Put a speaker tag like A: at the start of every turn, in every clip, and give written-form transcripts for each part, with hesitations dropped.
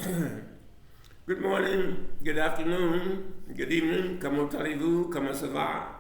A: Good morning, good afternoon, good evening, comment allez-vous, comment ça va?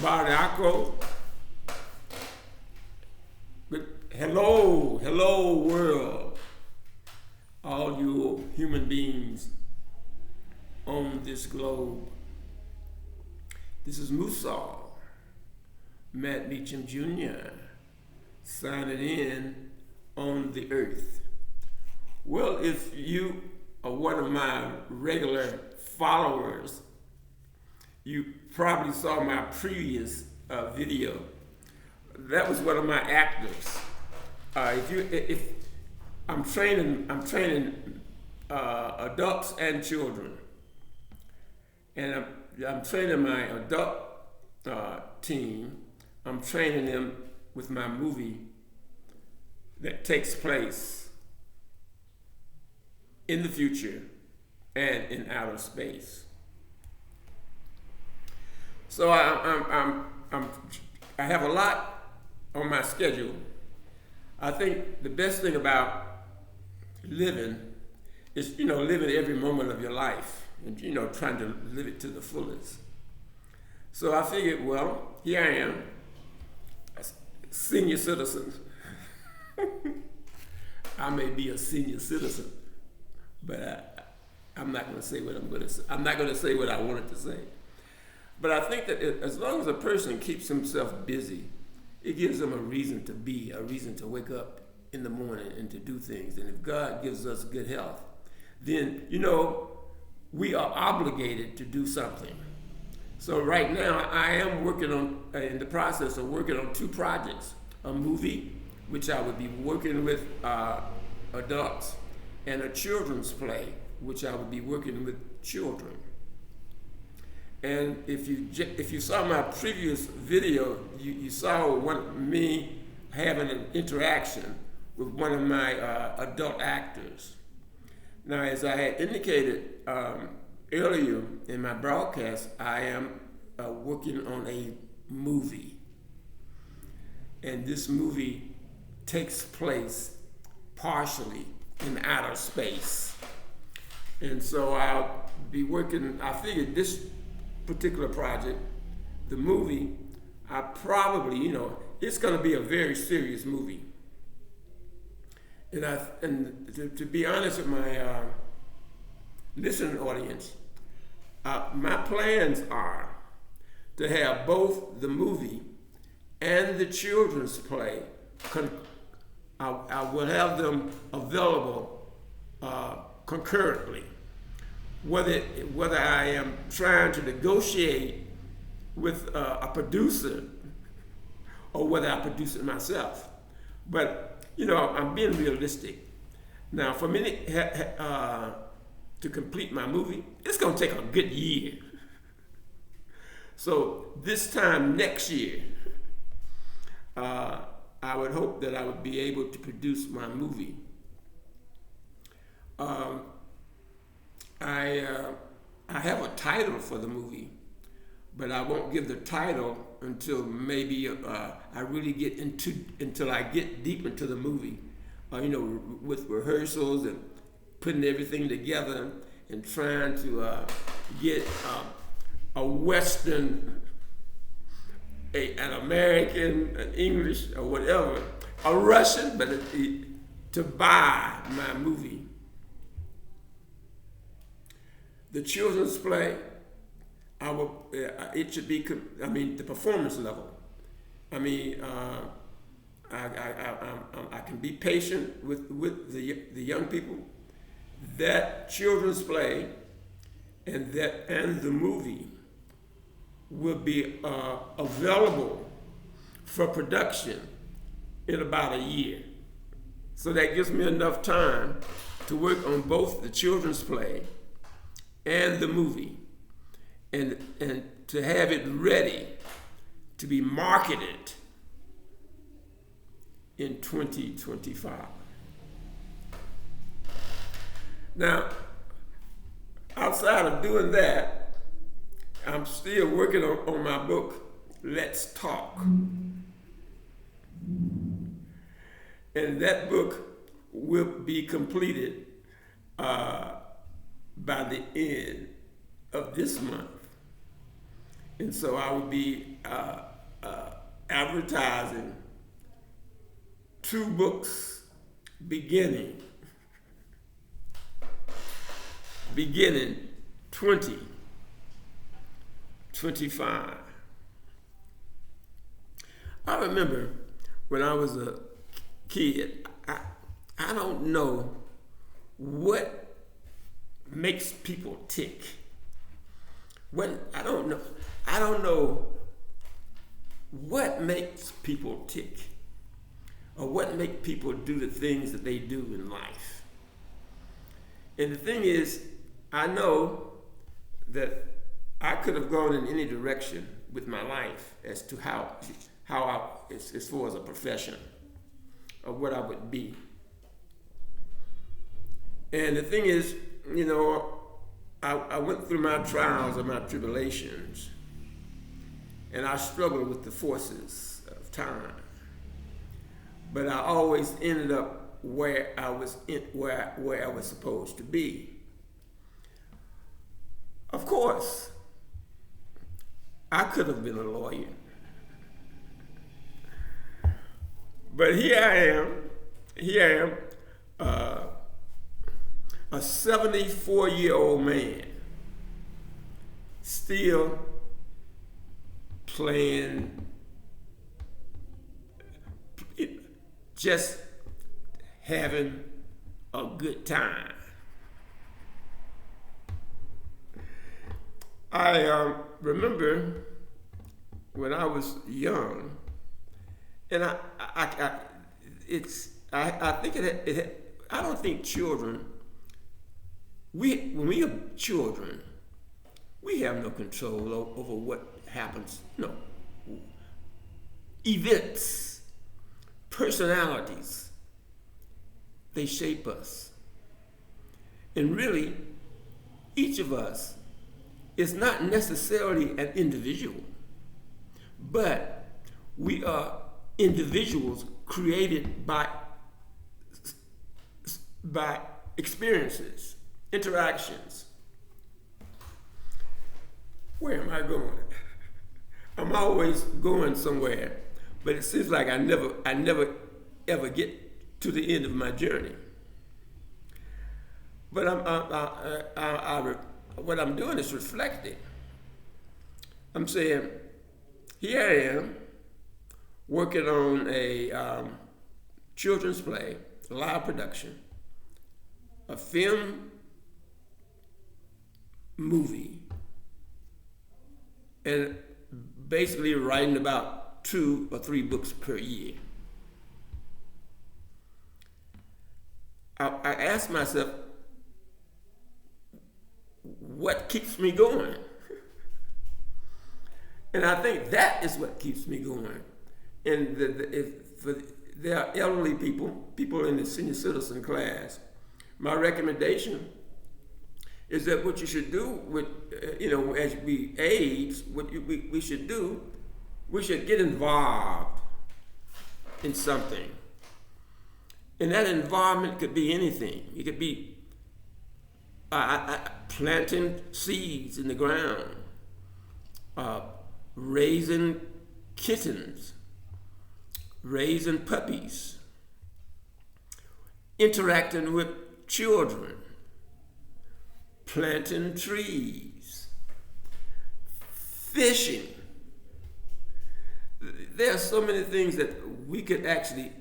A: Barako. Hello world, all you human beings on this globe. This is Musa, Matt Meacham Jr., signing in on the earth. Well, if you are one of my regular followers, you probably saw my previous video. That was one of my actors. If I'm training adults and children, and I'm training my adult team. I'm training them with my movie that takes place in the future and in outer space. So I have a lot on my schedule. I think the best thing about living is, living every moment of your life and, trying to live it to the fullest. So I figured, well, here I am, a senior citizen. I may be a senior citizen, but I'm not going to say what I'm going to say. I'm not going to say what I wanted to say. But I think that as long as a person keeps himself busy, it gives them a reason to be, a reason to wake up in the morning and to do things. And if God gives us good health, then, we are obligated to do something. So right now, I am working on, in the process of working on 2 projects, a movie, which I would be working with adults, and a children's play, which I would be working with children. And if you saw my previous video, you saw me having an interaction with one of my adult actors. Now, as I had indicated earlier in my broadcast, I am working on a movie. And this movie takes place partially in outer space. And so I'll be working, I figured this particular project, the movie, I probably, it's going to be a very serious movie. And to be honest with my listening audience, my plans are to have both the movie and the children's play. I will have them available concurrently. Whether I am trying to negotiate with a producer or whether I produce it myself. But, I'm being realistic. Now, for me to complete my movie, it's going to take a good year. So this time next year, I would hope that I would be able to produce my movie. I have a title for the movie, but I won't give the title until maybe I really until I get deep into the movie, with rehearsals and putting everything together and trying to get a Western, an American, an English, or whatever, a Russian, but to buy my movie. The children's play, it should be, the performance level. I can be patient with the young people. That children's play and the movie will be available for production in about a year. So that gives me enough time to work on both the children's play and the movie, and to have it ready to be marketed in 2025. Now, outside of doing that, I'm still working on my book, Let's Talk. And that book will be completed by the end of this month. And so I will be advertising 2 books beginning 2025. I remember when I was a kid, I don't know what makes people tick. I don't know what makes people tick, or what make people do the things that they do in life. And the thing is, I know that I could have gone in any direction with my life as to how as far as a profession, or what I would be. And the thing is, I went through my trials and my tribulations, and I struggled with the forces of time. But I always ended up where I was supposed to be. Of course, I could have been a lawyer. But here I am, a 74-year-old man, still playing, just having a good time. I remember when I was young, and I don't think children, when we are children, we have no control over what happens. No. Events, personalities, they shape us. And really, each of us is not necessarily an individual, but we are individuals created by experiences, interactions. Where am I going? I'm always going somewhere, but it seems like I never ever get to the end of my journey. But what I'm doing is reflecting. I'm saying, here I am, working on a children's play, a live production, a film movie, and basically writing about 2 or 3 books per year. I asked myself, what keeps me going? And I think that is what keeps me going. And there are elderly people in the senior citizen class, my recommendation is that what you should do with, as we age, what we should do, we should get involved in something. And that involvement could be anything. It could be planting seeds in the ground, raising kittens, raising puppies, interacting with children, planting trees, fishing. There are so many things that we could actually,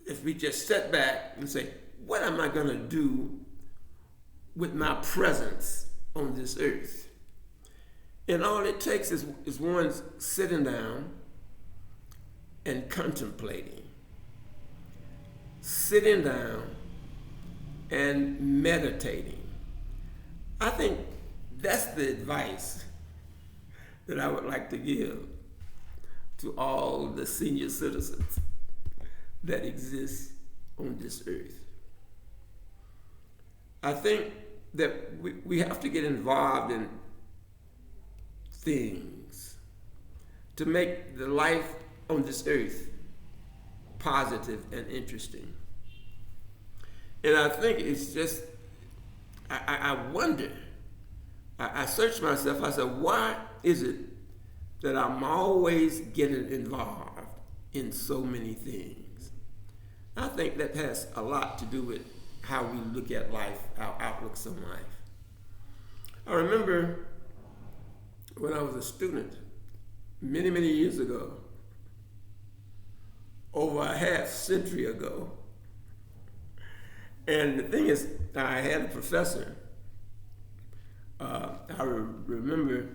A: if we just sit back and say, what am I going to do with my presence on this earth? And all it takes is one sitting down and contemplating, sitting down and meditating. I think that's the advice that I would like to give to all the senior citizens that exist on this earth. I think that we have to get involved in things to make the life on this earth positive and interesting. And I think it's just, I wonder, I searched myself, I said, why is it that I'm always getting involved in so many things? I think that has a lot to do with how we look at life, our outlooks on life. I remember when I was a student, many, many years ago, over a half century ago, and the thing is, I had a professor. I remember,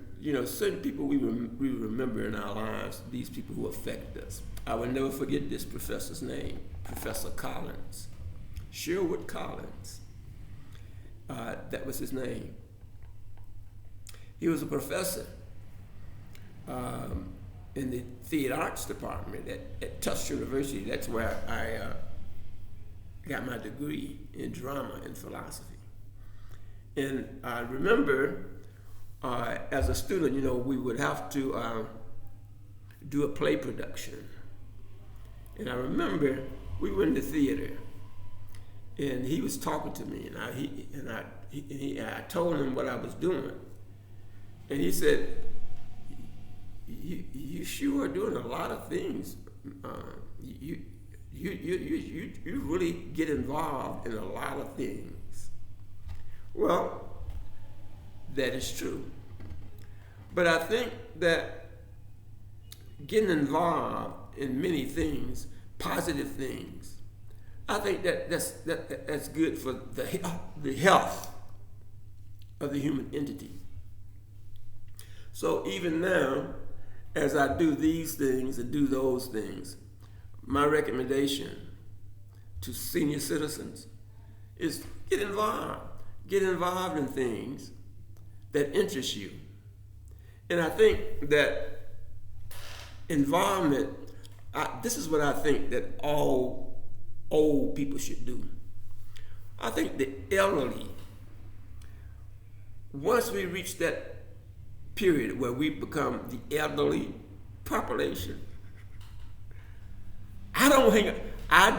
A: certain people we remember in our lives, these people who affect us. I will never forget this professor's name, Professor Collins, Sherwood Collins. That was his name. He was a professor in the theater arts department at Tufts University. That's where I got my degree in drama and philosophy. And I remember as a student, we would have to do a play production. And I remember we were in the theater, and he was talking to me, and I told him what I was doing, and he said, "You sure are doing a lot of things. You really get involved in a lot of things." Well, that is true. But I think that getting involved in many things, positive things, I think that's good for the health of the human entity. So even now, as I do these things and do those things, my recommendation to senior citizens is get involved. Get involved in things that interest you. And I think that involvement, this is what I think that all old people should do. I think the elderly, once we reach that period where we become the elderly population, I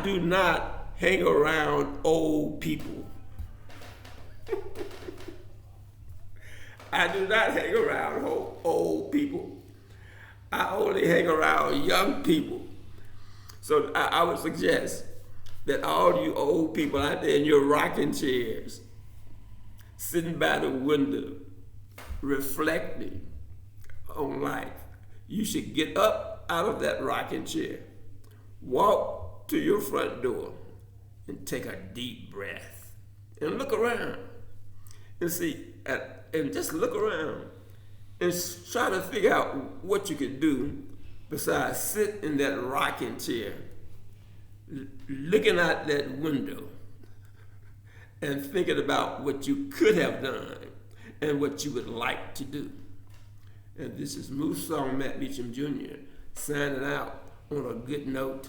A: do not hang around old people. I do not hang around old people. I only hang around young people. So I would suggest that all you old people out there in your rocking chairs, sitting by the window, reflecting on life, you should get up out of that rocking chair, walk to your front door, and take a deep breath, and look around, and see, and just look around, and try to figure out what you could do besides sit in that rocking chair, looking out that window, and thinking about what you could have done and what you would like to do. And this is Moose Song Matt Beecham Jr. signing out on a good note.